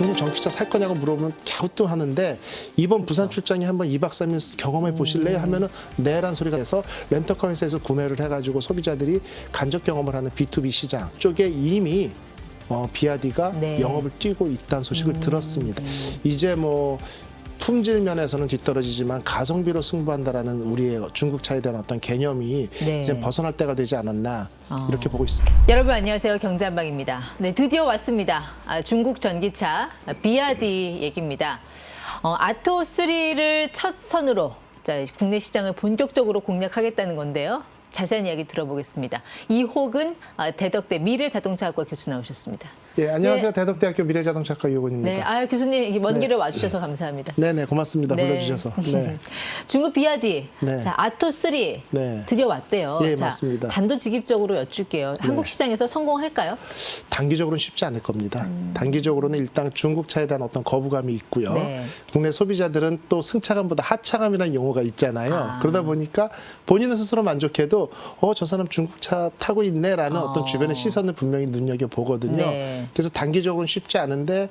중국 전기차 살 거냐고 물어보면 갸우뚱하는데 이번 부산 출장에 한번 2박 3일 경험해 보실래요? 하면은 네란 소리가 돼서 렌터카 회사에서 구매를 해가지고 소비자들이 간접 경험을 하는 B2B 시장 쪽에 이미 비아디가 네. 영업을 뛰고 있다는 소식을 들었습니다. 이제 뭐 품질 면에서는 뒤떨어지지만 가성비로 승부한다라는 우리의 중국차에 대한 어떤 개념이 네. 이제 벗어날 때가 되지 않았나 이렇게 보고 있습니다. 여러분 안녕하세요. 경제한방입니다. 네, 드디어 왔습니다. 중국 전기차 비아디 얘기입니다. 아토3를 첫 선으로 국내 시장을 본격적으로 공략하겠다는 건데요. 자세한 이야기 들어보겠습니다. 이호근 대덕대 미래자동차학과 교수 나오셨습니다. 예, 안녕하세요. 네. 대덕대학교 미래자동차학과 이호근입니다. 네, 교수님 먼 길을 와주셔서 감사합니다. 네네, 고맙습니다. 네. 불러주셔서. 네. 중국 비아디, 네. 자 아토3 네. 드디어 왔대요. 예, 자, 맞습니다. 단도직입적으로 여쭐게요. 한국 시장에서 성공할까요? 단기적으로는 쉽지 않을 겁니다. 단기적으로는 일단 중국차에 대한 어떤 거부감이 있고요. 네. 국내 소비자들은 또 승차감보다 하차감이라는 용어가 있잖아요. 그러다 보니까 본인은 스스로 만족해도 저 사람 중국차 타고 있네라는 어떤 주변의 시선을 분명히 눈여겨보거든요. 네. 그래서 단기적으로는 쉽지 않은데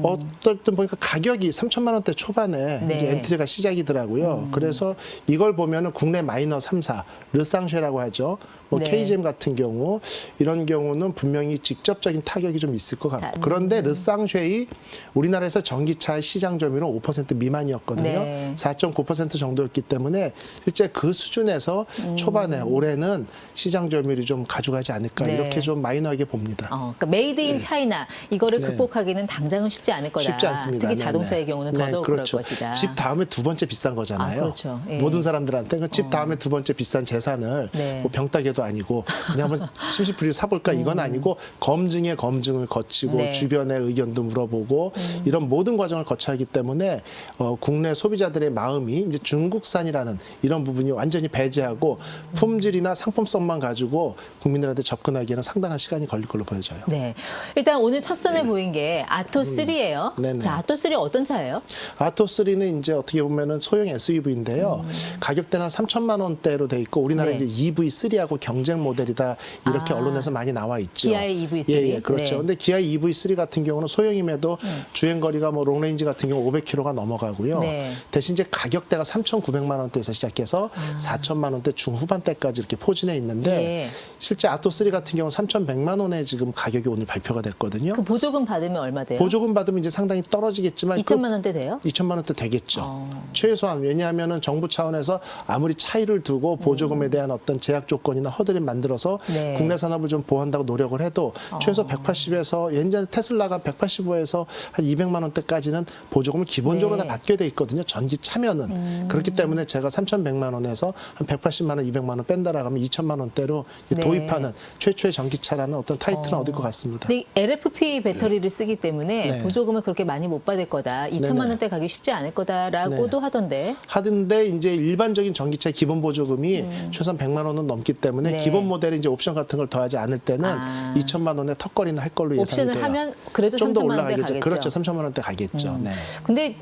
어떨 때 보니까 가격이 3천만 원대 초반에 네. 이제 엔트리가 시작이더라고요. 그래서 이걸 보면은 국내 마이너 3사, 르쌍쉐라고 하죠. 뭐 네. KGM 같은 경우 이런 경우는 분명히 직접적인 타격이 좀 있을 것 같고 그런데 르쌍쉐이 우리나라에서 전기차 시장 점유율은 5% 미만이었거든요. 네. 4.9% 정도였기 때문에 실제 그 수준에서 초반에 올해는 시장 점유율이 좀 가져가지 않을까 네. 이렇게 좀 마이너하게 봅니다. 그러니까 메이드 인 차이나 이거를 네. 극복하기는 당장은 쉽지 않을 거다. 쉽지 않습니다. 특히 네, 자동차의 네. 경우는 네, 더더욱 그렇죠. 그럴 것이다. 집 다음에 두 번째 비싼 거잖아요. 그렇죠. 예. 모든 사람들한테 집 다음에 두 번째 비싼 재산을 네. 뭐 병따개도 아니고 그냥 한번 심시풀이 사볼까 이건 아니고 검증의 검증을 거치고 네. 주변의 의견도 물어보고 이런 모든 과정을 거쳐야 하기 때문에 국내 소비자들의 마음이 이제 중국산이라는 이런 부분이 완전히 배제하고 품질이나 상품성만 가지고 국민들한테 접근하기에는 상당한 시간이 걸릴 걸로 보여져요. 네. 일단 오늘 첫 선에 보인 게 아토3예요. 네네. 자, 아토3 어떤 차예요? 아토3는 이제 어떻게 보면은 소형 SUV인데요. 가격대는 한 3천만 원대로 돼 있고 우리나라에 네. 이제 EV3하고 경쟁 모델이다 이렇게 언론에서 많이 나와 있죠. 기아의 EV3. 예, 그렇죠. 네. 근데 기아 EV3 같은 경우는 소형임에도 주행 거리가 뭐 롱레인지 같은 경우 500km가 넘어가고요. 네. 대신 이제 가격대가 3,900만 원대에서 시작해서 4천만 원대 중후반대까지 이렇게 포진해 있는데 예. 실제 아토3 같은 경우 3,100만 원에 지금 가격이 오늘 발표가 됐거든요. 그 보조금 받으면 얼마 돼요? 보조금 받으면 이제 상당히 떨어지겠지만 2천만 원대 돼요? 2천만 원대 되겠죠. 최소한 왜냐하면은 정부 차원에서 아무리 차이를 두고 보조금에 대한 어떤 제약 조건이나 허들을 만들어서 네. 국내 산업을 좀 보호한다고 노력을 해도 최소 180에서 옛날에 테슬라가 185에서 한 200만 원대까지는 보조금을 기본적으로 네. 다 받게 돼 있거든요. 전기차면은 그렇기 때문에 제가 3,100만 원에서 한 180만 원, 200만 원 뺀다라고 하면 2천만 원대로 네. 도입하는 최초의 전기차라는 어떤 타이틀은 얻을 것 같습니다. 근데 LFP 배터리를 쓰기 때문에 네. 보조금을 그렇게 많이 못 받을 거다. 2천만 네네. 원대 가기 쉽지 않을 거다라고도 하던데. 하던데 이제 일반적인 전기차의 기본 보조금이 최소한 100만 원은 넘기 때문에 네. 기본 모델에 이제 옵션 같은 걸 더하지 않을 때는 2천만 원의 턱걸이는 할 걸로 예상이 옵션을 돼요. 하면 그래도 좀 더 3천만 원대 올라가겠죠. 가겠죠. 그렇죠. 3천만 원대 가겠죠. 네. 근데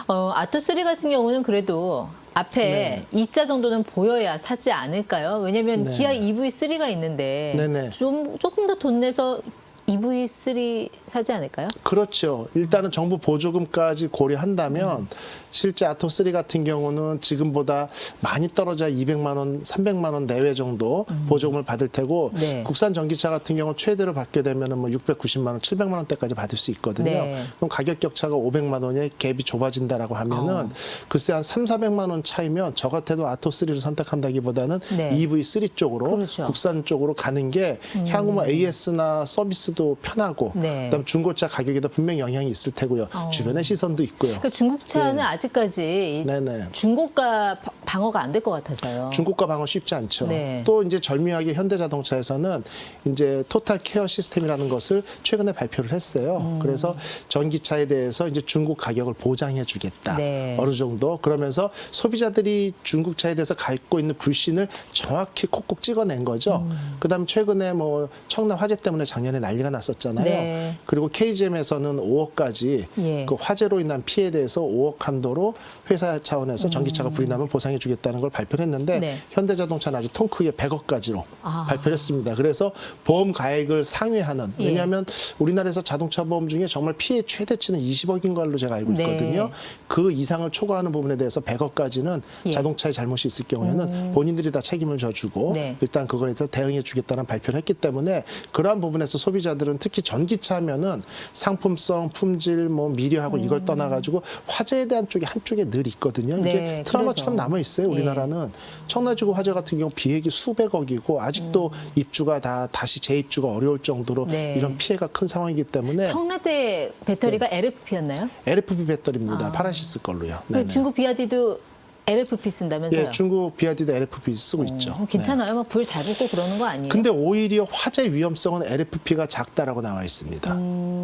아토3 같은 경우는 그래도 앞에 2자 정도는 보여야 사지 않을까요? 왜냐하면 네. 기아 EV3가 있는데 네네. 조금 더 돈 내서 EV3 사지 않을까요? 그렇죠. 일단은 정부 보조금까지 고려한다면 실제 아토3 같은 경우는 지금보다 많이 떨어져야 200만 원, 300만 원 내외 정도 보조금을 받을 테고 네. 국산 전기차 같은 경우 최대로 받게 되면은 뭐 690만 원, 700만 원대까지 받을 수 있거든요. 네. 그럼 가격 격차가 500만 원의 갭이 좁아진다라고 하면은 글쎄 한 3, 400만 원 차이면 저 같아도 아토3를 선택한다기보다는 네. EV3 쪽으로 그렇죠. 국산 쪽으로 가는 게 향후 뭐 AS나 서비스도 편하고 네. 그다음 중고차 가격에도 분명히 영향이 있을 테고요. 주변의 시선도 있고요. 그러니까 중국차는 아직까지 네네. 중고가 방어가 안 될 것 같아서요. 중고가 방어 쉽지 않죠. 네. 또 이제 절묘하게 현대자동차에서는 이제 토탈 케어 시스템이라는 것을 최근에 발표를 했어요. 그래서 전기차에 대해서 이제 중국 가격을 보장해 주겠다. 네. 어느 정도 그러면서 소비자들이 중국차에 대해서 갖고 있는 불신을 정확히 콕콕 찍어낸 거죠. 그다음 최근에 뭐 청라 화재 때문에 작년에 난리가 난리가 났었잖아요. 네. 그리고 KGM에서는 5억까지 예. 그 화재로 인한 피해에 대해서 5억 한도로 회사 차원에서 전기차가 불이 나면 보상해 주겠다는 걸 발표를 했는데 네. 현대자동차는 아주 통 크게 100억까지로 아. 발표를 했습니다. 그래서 보험 가액을 상회하는, 예. 왜냐하면 우리나라에서 자동차 보험 중에 정말 피해 최대치는 20억인 걸로 제가 알고 네. 있거든요. 그 이상을 초과하는 부분에 대해서 100억까지는 예. 자동차에 잘못이 있을 경우에는 본인들이 다 책임을 져주고 네. 일단 그거에 대해서 대응해 주겠다는 발표를 했기 때문에 그러한 부분에서 소비자들은 특히 전기차 하면은 상품성, 품질, 뭐 미려하고 이걸 떠나가지고 화재에 대한 쪽이 한쪽에 늘 있거든요. 이게 네, 트라우마처럼 그래서. 남아 있어요. 우리나라는 청라지구 화재 같은 경우 비액이 수백억이고 아직도 입주가 다시 재입주가 어려울 정도로 네. 이런 피해가 큰 상황이기 때문에 청라대 배터리가 LFP였나요? LFP 배터리입니다. 파라시스 걸로요. 그 네네. 중국 비아디도 LFP 쓴다면서요? 예, 중국 BYD도 LFP 쓰고 있죠. 괜찮아요? 막 불 잘 붙고 그러는 거 아니에요? 근데 오히려 화재 위험성은 LFP가 작다라고 나와 있습니다.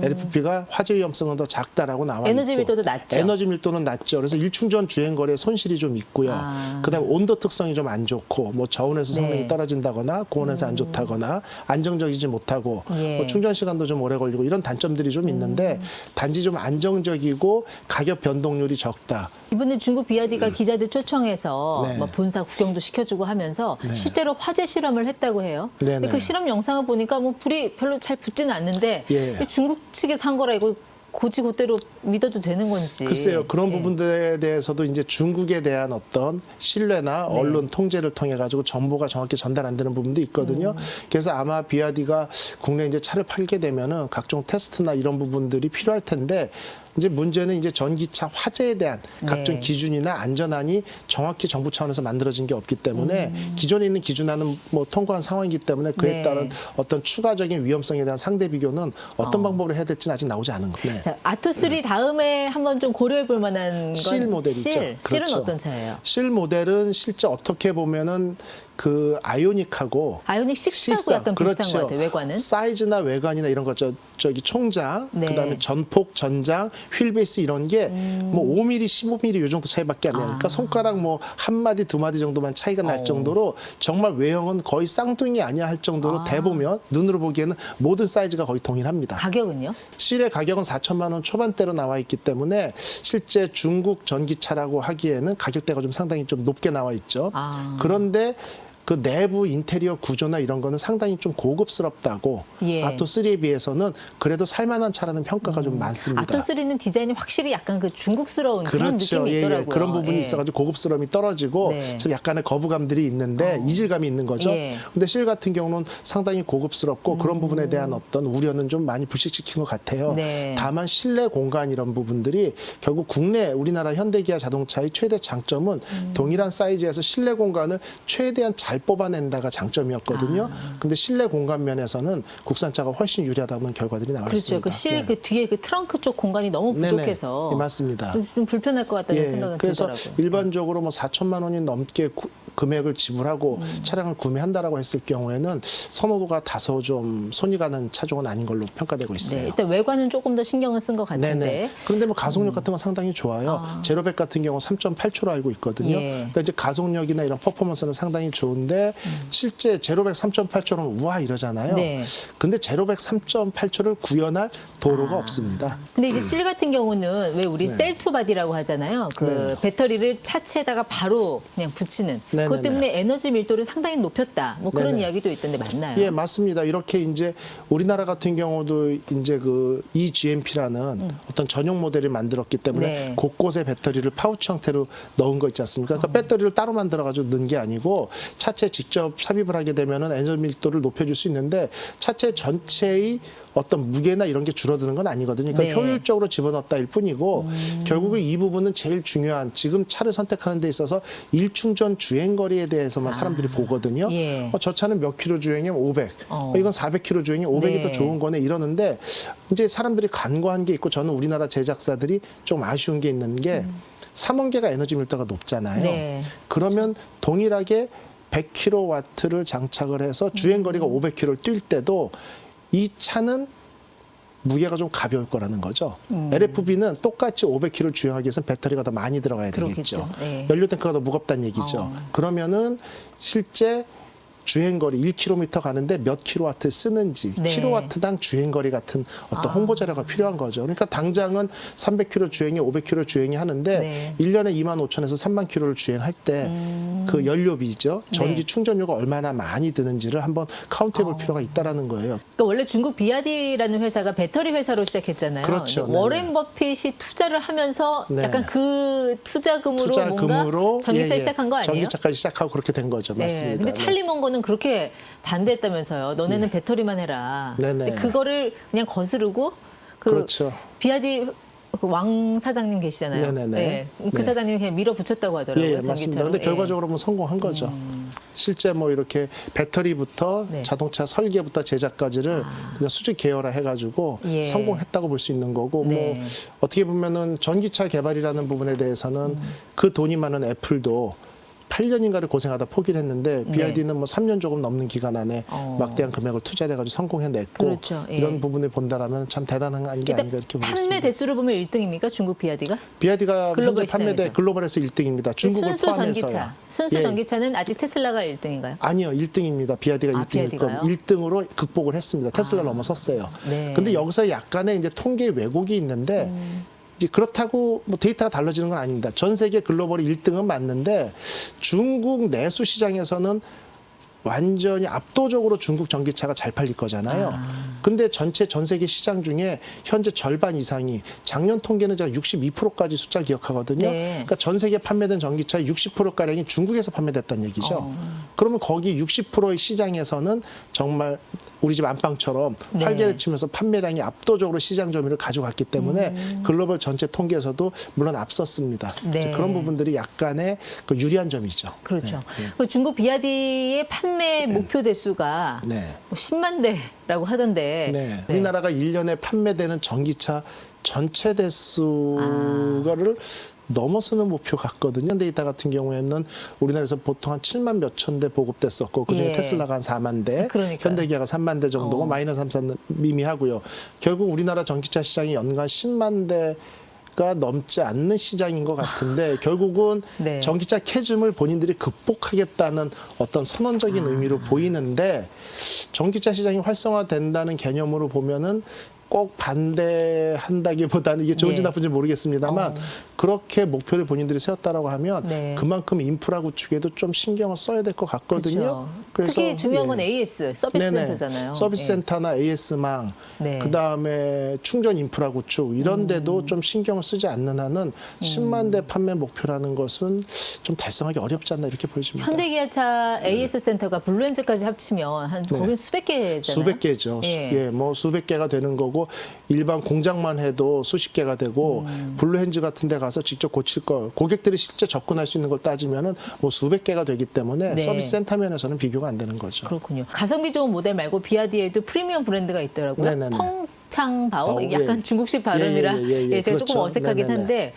LFP가 화재 위험성은 더 작다라고 나와 있고 에너지 밀도도 낮죠? 에너지 밀도는 낮죠. 그래서 일충전 주행 거리에 손실이 좀 있고요. 아. 그다음에 온도 특성이 좀 안 좋고 뭐 저온에서 성능이 네. 떨어진다거나 고온에서 안 좋다거나 안정적이지 못하고 예. 뭐 충전 시간도 좀 오래 걸리고 이런 단점들이 좀 있는데 단지 좀 안정적이고 가격 변동률이 적다. 이번에 중국 비아디가 기자들 초청해서 네. 뭐 본사 구경도 시켜주고 하면서 실제로 화재 실험을 했다고 해요. 네, 근데 네. 그 실험 영상을 보니까 뭐 불이 별로 잘 붙지는 않는데 예. 중국 측에서 한 거라 이거 고지고대로 믿어도 되는 건지. 글쎄요. 그런 예. 부분들에 대해서도 이제 중국에 대한 어떤 신뢰나 네. 언론 통제를 통해 가지고 정보가 정확히 전달 안 되는 부분도 있거든요. 그래서 아마 비아디가 국내에 이제 차를 팔게 되면은 각종 테스트나 이런 부분들이 필요할 텐데 이제 문제는 이제 전기차 화재에 대한 각종 네. 기준이나 안전안이 정확히 정부 차원에서 만들어진 게 없기 때문에 기존에 있는 기준안은 뭐 통과한 상황이기 때문에 그에 네. 따른 어떤 추가적인 위험성에 대한 상대 비교는 어떤 방법으로 해야 될지는 아직 나오지 않은 거예요. 네. 자, 아토3 다음에 한번 좀 고려해 볼 만한 건 실 모델이죠. 실은 그렇죠. 어떤 차예요? 실 모델은 실제 어떻게 보면은 그 아이오닉하고 아이오닉 6하고 약간 비슷한 것 같아요. 외관은. 사이즈나 외관이나 이런 거 저기 총장, 네. 그다음에 전폭, 전장, 휠베이스 이런 게 뭐 5mm, 15mm 요 정도 차이밖에 안 나요. 그러니까 손가락 뭐 한 마디, 두 마디 정도만 차이가 날 정도로 정말 외형은 거의 쌍둥이 아니야 할 정도로 대보면 눈으로 보기에는 모든 사이즈가 거의 동일합니다. 가격은요? 실의 가격은 4천만 원 초반대로 나와 있기 때문에 실제 중국 전기차라고 하기에는 가격대가 좀 상당히 좀 높게 나와 있죠. 아. 그런데 그 내부 인테리어 구조나 이런 거는 상당히 좀 고급스럽다고 예. 아토3에 비해서는 그래도 살만한 차라는 평가가 좀 많습니다. 아토3는 디자인이 확실히 약간 그 중국스러운 그런 그렇죠. 느낌이 예, 있더라고요. 예. 그런 부분이 예. 있어가지고 고급스러움이 떨어지고 네. 좀 약간의 거부감들이 있는데 이질감이 있는 거죠. 예. 근데 실 같은 경우는 상당히 고급스럽고 그런 부분에 대한 어떤 우려는 좀 많이 불식시킨 것 같아요. 네. 다만 실내 공간 이런 부분들이 결국 국내 우리나라 현대기아 자동차의 최대 장점은 동일한 사이즈에서 실내 공간을 최대한 잘 뽑아낸다가 장점이었거든요. 근데 실내 공간 면에서는 국산차가 훨씬 유리하다는 결과들이 나와 그렇죠. 있습니다. 그 실 네. 그 뒤에 그 트렁크 쪽 공간이 너무 네네. 부족해서 예, 맞습니다. 좀 불편할 것 같다는 생각은 그래서 들더라고요. 일반적으로 뭐 4천만 원이 넘게 금액을 지불하고 차량을 구매한다라고 했을 경우에는 선호도가 다소 좀 손이 가는 차종은 아닌 걸로 평가되고 있어요. 네, 일단 외관은 조금 더 신경을 쓴 것 같은데. 네네. 그런데 뭐 가속력 같은 건 상당히 좋아요. 제로백 같은 경우 3.8초로 알고 있거든요. 예. 그러니까 이제 가속력이나 이런 퍼포먼스는 상당히 좋은데 실제 제로백 3.8초는 우와 이러잖아요. 네. 근데 제로백 3.8초를 구현할 도로가 없습니다. 근데 이제 실 같은 경우는 왜 우리 네. 셀투바디라고 하잖아요. 그 배터리를 차체에다가 바로 그냥 붙이는. 네네네. 그것 때문에 에너지 밀도를 상당히 높였다. 뭐 그런 네네. 이야기도 있던데 맞나요? 예, 맞습니다. 이렇게 이제 우리나라 같은 경우도 이제 그 eGMP라는 어떤 전용 모델을 만들었기 때문에 네. 곳곳에 배터리를 파우치 형태로 넣은 거 있지 않습니까? 그러니까 배터리를 따로 만들어 가지고 넣은 게 아니고 차체 직접 삽입을 하게 되면은 에너지 밀도를 높여줄 수 있는데 차체 전체의 어떤 무게나 이런 게 줄어드는 건 아니거든요. 그러니까 네. 효율적으로 집어넣었다일 뿐이고 결국에 이 부분은 제일 중요한 지금 차를 선택하는 데 있어서 일충전 주행 거리에 대해서만 사람들이 보거든요. 예. 저 차는 몇 킬로 주행이면 500. 이건 400킬로 주행이 500이 네. 더 좋은 거네 이러는데 이제 사람들이 간과한 게 있고 저는 우리나라 제작사들이 좀 아쉬운 게 있는 게 3원계가 에너지 밀도가 높잖아요. 네. 그러면 동일하게 100kW를 장착을 해서 주행 거리가 500km를 뛸 때도 이 차는 무게가 좀 가벼울 거라는 거죠. LFB는 똑같이 500km를 주행하기 위해서는 배터리가 더 많이 들어가야 되겠죠. 그렇겠죠. 네. 연료 탱크가 더 무겁다는 얘기죠. 그러면은 실제 주행거리 1km 가는데 몇 킬로와트 쓰는지 네. 킬로와트당 주행거리 같은 어떤 홍보 자료가 필요한 거죠. 그러니까 당장은 300km 주행이 500km 주행이 하는데 네. 1년에 25,000에서 3만 킬로를 주행할 때 그 연료비죠. 전기 네. 충전료가 얼마나 많이 드는지를 한번 카운트해 볼 필요가 있다라는 거예요. 그러니까 원래 중국 비아디라는 회사가 배터리 회사로 시작했잖아요. 그렇죠. 근데 워렌 버핏이 투자를 하면서 네. 약간 그 투자금으로 뭔가 전기차 시작한 거 아니에요? 전기차까지 시작하고 그렇게 된 거죠. 네. 맞습니다. 근데 네. 찰리 몽고는 그렇게 반대했다면서요. 너네는 배터리만 해라. 네네. 근데 그거를 그냥 거스르고 그 그렇죠. 비아디 그 왕 사장님 계시잖아요. 네네네. 네. 그 네. 사장님이 그냥 밀어붙였다고 하더라고요. 예, 맞습니다. 전기차로. 근데 예. 결과적으로 뭐 성공한 거죠. 실제 뭐 이렇게 배터리부터 네. 자동차 설계부터 제작까지를 그냥 수직 계열화 해가지고 예. 성공했다고 볼 수 있는 거고 네. 뭐 어떻게 보면은 전기차 개발이라는 부분에 대해서는 그 돈이 많은 애플도 8년인가를 고생하다 포기를 했는데 네. BYD는 뭐 3년 조금 넘는 기간 안에 막대한 금액을 투자를 해가지고 성공해냈고 그렇죠. 예. 이런 부분을 본다라면 참 대단한 게 아닌가 일단 이렇게 판매 보겠습니다. 대수를 보면 1등입니까? 중국 비아디가? BYD가 글로벌 현재 판매대 시장에서. 글로벌에서 1등입니다. 중국을 순수 포함해서요. 전기차. 순수 예. 전기차는 아직 테슬라가 1등인가요? 아니요, 1등입니다. 비아디가 아, 1등일 비아디가요? 거고 1등으로 극복을 했습니다. 테슬라 넘어섰어요. 네. 근데 여기서 약간의 이제 통계 왜곡이 있는데 이제 그렇다고 뭐 데이터가 달라지는 건 아닙니다. 전 세계 글로벌 1등은 맞는데 중국 내수 시장에서는 완전히 압도적으로 중국 전기차가 잘 팔릴 거잖아요. 근데 전체 전 세계 시장 중에 현재 절반 이상이 작년 통계는 제가 62%까지 숫자 기억하거든요. 네. 그러니까 전 세계 판매된 전기차의 60%가량이 중국에서 판매됐다는 얘기죠. 그러면 거기 60%의 시장에서는 정말 우리 집 안방처럼 네. 활개를 치면서 판매량이 압도적으로 시장 점유를 가져갔기 때문에 글로벌 전체 통계에서도 물론 앞섰습니다. 네. 이제 그런 부분들이 약간의 그 유리한 점이죠. 그렇죠. 네. 그 중국 비아디의 판매 목표 대수가 네. 뭐 10만 대라고 하던데. 네. 우리나라가 1년에 판매되는 전기차 전체 대수가를 넘어서는 목표 같거든요. 데이터 같은 경우에는 우리나라에서 보통 한 7만 몇천 대 보급됐었고 그중에 예. 테슬라가 한 4만 대, 그러니까요. 현대기아가 3만 대 정도고 마이너스 3사 미미하고요. 결국 우리나라 전기차 시장이 연간 10만 대가 넘지 않는 시장인 것 같은데 결국은 네. 전기차 캐즘을 본인들이 극복하겠다는 어떤 선언적인 의미로 보이는데 전기차 시장이 활성화된다는 개념으로 보면은 꼭 반대한다기보다는 이게 좋은지 예. 나쁜지 모르겠습니다만 그렇게 목표를 본인들이 세웠다라고 하면 네. 그만큼 인프라 구축에도 좀 신경을 써야 될 것 같거든요. 그렇죠. 특히 중요한 건 예. AS, 서비스 네네. 센터잖아요. 서비스 예. 센터나 AS망, 네. 그다음에 충전 인프라 구축 이런 데도 좀 신경을 쓰지 않는 한은 10만 대 판매 목표라는 것은 좀 달성하기 어렵지 않나 이렇게 보여집니다. 현대기아차 AS 센터가 블루엔즈까지 합치면 한 거긴 수백 개잖아요. 수백 개죠. 예. 예, 뭐 수백 개가 되는 거고 일반 공장만 해도 수십 개가 되고 블루핸즈 같은 데 가서 직접 고칠 거 고객들이 실제 접근할 수 있는 걸 따지면은 뭐 수백 개가 되기 때문에 네. 서비스 센터 면에서는 비교가 안 되는 거죠. 그렇군요. 가성비 좋은 모델 말고 비아디에도 프리미엄 브랜드가 있더라고요. 네네네. 펑창바오. 예. 약간 중국식 발음이라 제가 그렇죠. 조금 어색하긴 네네네. 한데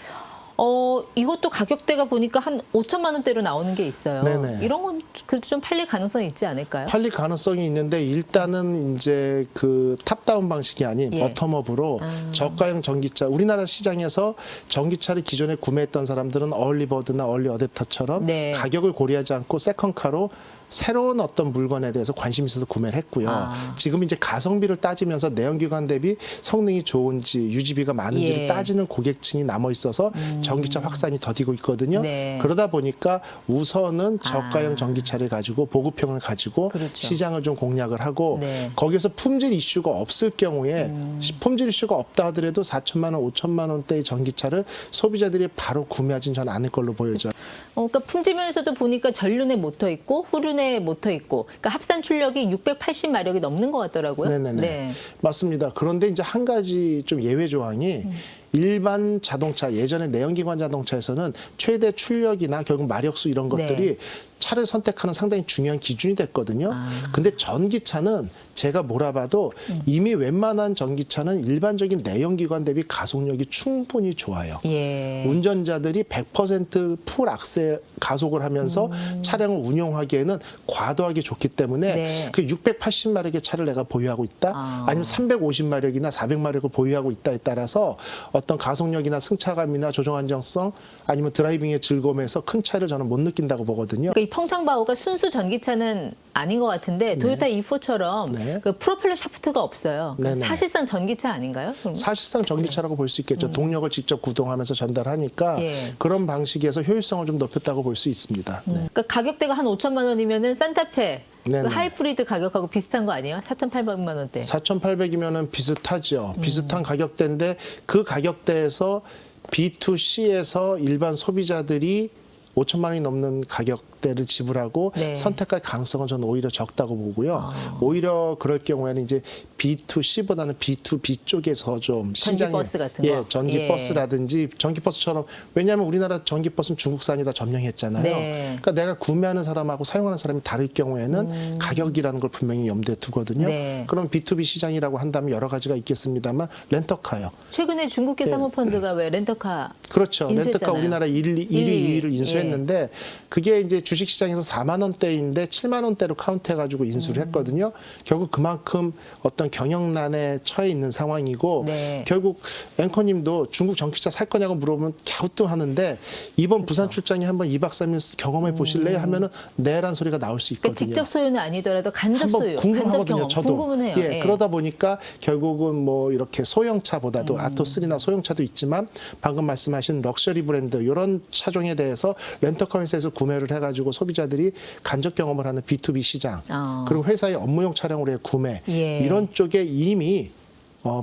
이것도 가격대가 보니까 한 5천만 원대로 나오는 게 있어요. 네네. 이런 건 그래도 좀 팔릴 가능성이 있지 않을까요? 팔릴 가능성이 있는데 일단은 이제 그 탑다운 방식이 아닌 예. 버텀업으로 저가형 전기차 우리나라 시장에서 전기차를 기존에 구매했던 사람들은 얼리버드나 얼리 어댑터처럼 네. 가격을 고려하지 않고 세컨카로 새로운 어떤 물건에 대해서 관심이 있어서 구매를 했고요. 지금 이제 가성비를 따지면서 내연기관 대비 성능이 좋은지 유지비가 많은지를 예. 따지는 고객층이 남아 있어서 전기차 확산이 더디고 있거든요. 네. 그러다 보니까 우선은 저가형 전기차를 가지고 보급형을 가지고 그렇죠. 시장을 좀 공략을 하고 네. 거기서 품질 이슈가 없을 경우에 품질 이슈가 없다 하더라도 4천만 원, 5천만 원대의 전기차를 소비자들이 바로 구매하진 저는 않을 걸로 보여져. 그러니까 품질면에서도 보니까 전륜에 모터 있고 후륜에 모터 있고, 그러니까 합산 출력이 680마력이 넘는 것 같더라고요. 네네네. 네. 맞습니다. 그런데 이제 한 가지 좀 예외 조항이 일반 자동차, 예전에 내연기관 자동차에서는 최대 출력이나 결국 마력수 이런 것들이 네. 차를 선택하는 상당히 중요한 기준이 됐거든요. 근데 전기차는 제가 몰아봐도 이미 웬만한 전기차는 일반적인 내연기관 대비 가속력이 충분히 좋아요. 예. 운전자들이 100%풀 악셀 가속을 하면서 차량을 운용하기에는 과도하게 좋기 때문에 네. 그 680마력의 차를 내가 보유하고 있다, 아니면 350마력이나 400마력을 보유하고 있다에 따라서 어떤 가속력이나 승차감이나 조종 안정성 아니면 드라이빙의 즐거움에서 큰 차이를 저는 못 느낀다고 보거든요. 그러니까 이 펑창바오가 순수 전기차는 아닌 것 같은데 도요타 E4처럼 네. 그 프로펠러 샤프트가 없어요. 네네. 사실상 전기차 아닌가요? 그럼? 사실상 전기차라고 볼 수 있겠죠. 동력을 직접 구동하면서 전달하니까 예. 그런 방식에서 효율성을 좀 높였다고 볼 수 있습니다. 네. 그러니까 가격대가 한 5천만 원이면은 산타페 그 네네. 하이브리드 가격하고 비슷한 거 아니에요? 4,800만 원대. 4,800이면은 비슷하죠. 비슷한 가격대인데 그 가격대에서 B2C에서 일반 소비자들이 5천만 원이 넘는 가격대를 지불하고 네. 선택할 가능성은 저는 오히려 적다고 보고요. 오히려 그럴 경우에는 이제 B2C보다는 B2B 쪽에서 좀 전기버스 같은 거. 예, 전기버스라든지 전기버스처럼 왜냐하면 우리나라 전기버스는 중국산이 다 점령했잖아요. 네. 그러니까 내가 구매하는 사람하고 사용하는 사람이 다를 경우에는 가격이라는 걸 분명히 염두에 두거든요. 네. 그럼 B2B 시장이라고 한다면 여러 가지가 있겠습니다만 렌터카요. 최근에 중국계 사모펀드가 왜 렌터카 그렇죠. 렌터카 인수했잖아요. 우리나라 1위, 2위를 인수했는데 그게 이제 주식시장에서 4만 원대인데 7만 원대로 카운트해가지고 인수를 했거든요. 결국 그만큼 어떤 경영난에 처해 있는 상황이고 네. 결국 앵커님도 중국 전기차 살 거냐고 물어보면 갸우뚱하는데 이번 부산 출장에 한번 2박 3일 경험해 보실래요? 하면은 네란 소리가 나올 수 그러니까 있거든요. 직접 소유는 아니더라도 간접 한번 소유, 간접 궁금하거든요. 경험 저도. 궁금은 해요. 예, 그러다 보니까 결국은 뭐 이렇게 소형차보다도 아토3나 소형차도 있지만 방금 말씀하신 럭셔리 브랜드 이런 차종에 대해서 렌터카 회사에서 구매를 해가지고 소비자들이 간접 경험을 하는 B2B 시장 그리고 회사의 업무용 차량으로의 구매 예. 이런 쪽에 이미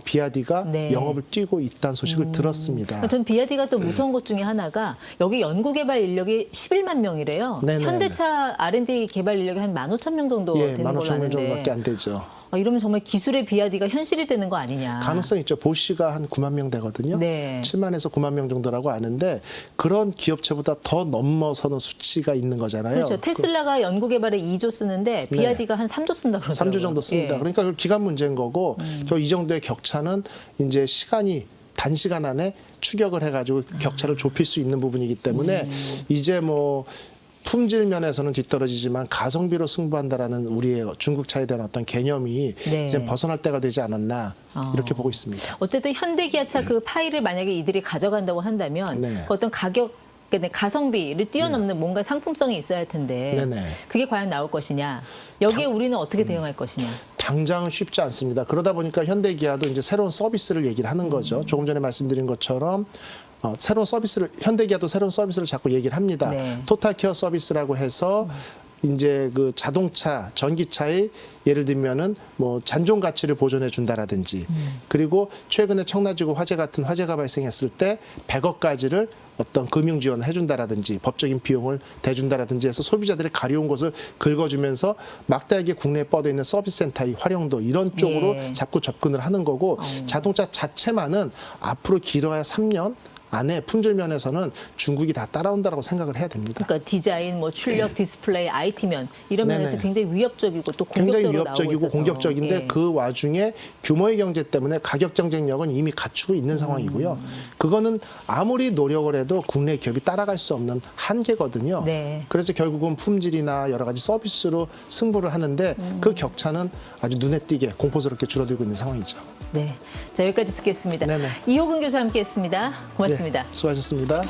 비아디가 네. 영업을 뛰고 있다는 소식을 들었습니다. 전 비아디가 또 무서운 것 중에 하나가 여기 연구개발 인력이 11만 명이래요. 네네. 현대차 R&D 개발 인력이 한 15,000명 정도 예, 되는 걸로 15,000명 아는데 정도밖에 안 되죠. 이러면 정말 기술의 비아디가 현실이 되는 거 아니냐. 가능성 있죠. 보쉬가 한 9만 명 되거든요. 네. 7만에서 9만 명 정도라고 아는데 그런 기업체보다 더 넘어서는 수치가 있는 거잖아요. 그렇죠. 테슬라가 연구개발에 2조 쓰는데 비아디가 한 3조 쓴다 그러더라고요. 3조 정도 씁니다. 예. 그러니까 그 기간 문제인 거고 저 이 정도의 격차는 이제 시간이 단시간 안에 추격을 해가지고 격차를 좁힐 수 있는 부분이기 때문에 이제 뭐 품질 면에서는 뒤떨어지지만 가성비로 승부한다라는 우리의 중국 차에 대한 어떤 개념이 네. 이제 벗어날 때가 되지 않았나 이렇게 보고 있습니다. 어쨌든 현대기아차 그 파일을 만약에 이들이 가져간다고 한다면 네. 그 어떤 가성비를 뛰어넘는 뭔가 상품성이 있어야 할 텐데 네네. 그게 과연 나올 것이냐. 여기에 우리는 어떻게 대응할 것이냐. 당장은 쉽지 않습니다. 그러다 보니까 현대기아도 이제 새로운 서비스를 얘기를 하는 거죠. 조금 전에 말씀드린 것처럼 새로운 서비스를 현대기아도 새로운 서비스를 자꾸 얘기를 합니다. 네. 토탈케어 서비스라고 해서 이제 그 자동차, 전기차의 예를 들면은 뭐 잔존 가치를 보존해 준다라든지 그리고 최근에 청라지구 화재 같은 화재가 발생했을 때 100억까지를 어떤 금융 지원을 해준다라든지 법적인 비용을 대준다라든지 해서 소비자들의 가려운 것을 긁어주면서 막대하게 국내에 뻗어 있는 서비스 센터의 활용도 이런 쪽으로 예. 자꾸 접근을 하는 거고 자동차 자체만은 앞으로 길어야 3년 안에 품질 면에서는 중국이 다 따라온다라고 생각을 해야 됩니다. 그러니까 디자인, 뭐 출력, 디스플레이, IT면 이런 네네. 면에서 굉장히 위협적이고 또 굉장히 공격적으로 나오고 위협적이고 있어서. 공격적인데 예. 그 와중에 규모의 경제 때문에 가격 경쟁력은 이미 갖추고 있는 상황이고요. 그거는 아무리 노력을 해도 국내 기업이 따라갈 수 없는 한계거든요. 네. 그래서 결국은 품질이나 여러 가지 서비스로 승부를 하는데 그 격차는 아주 눈에 띄게 공포스럽게 줄어들고 있는 상황이죠. 네. 자, 여기까지 듣겠습니다. 네네. 이호근 교수와 함께했습니다. 고맙습니다. 예, 수고하셨습니다.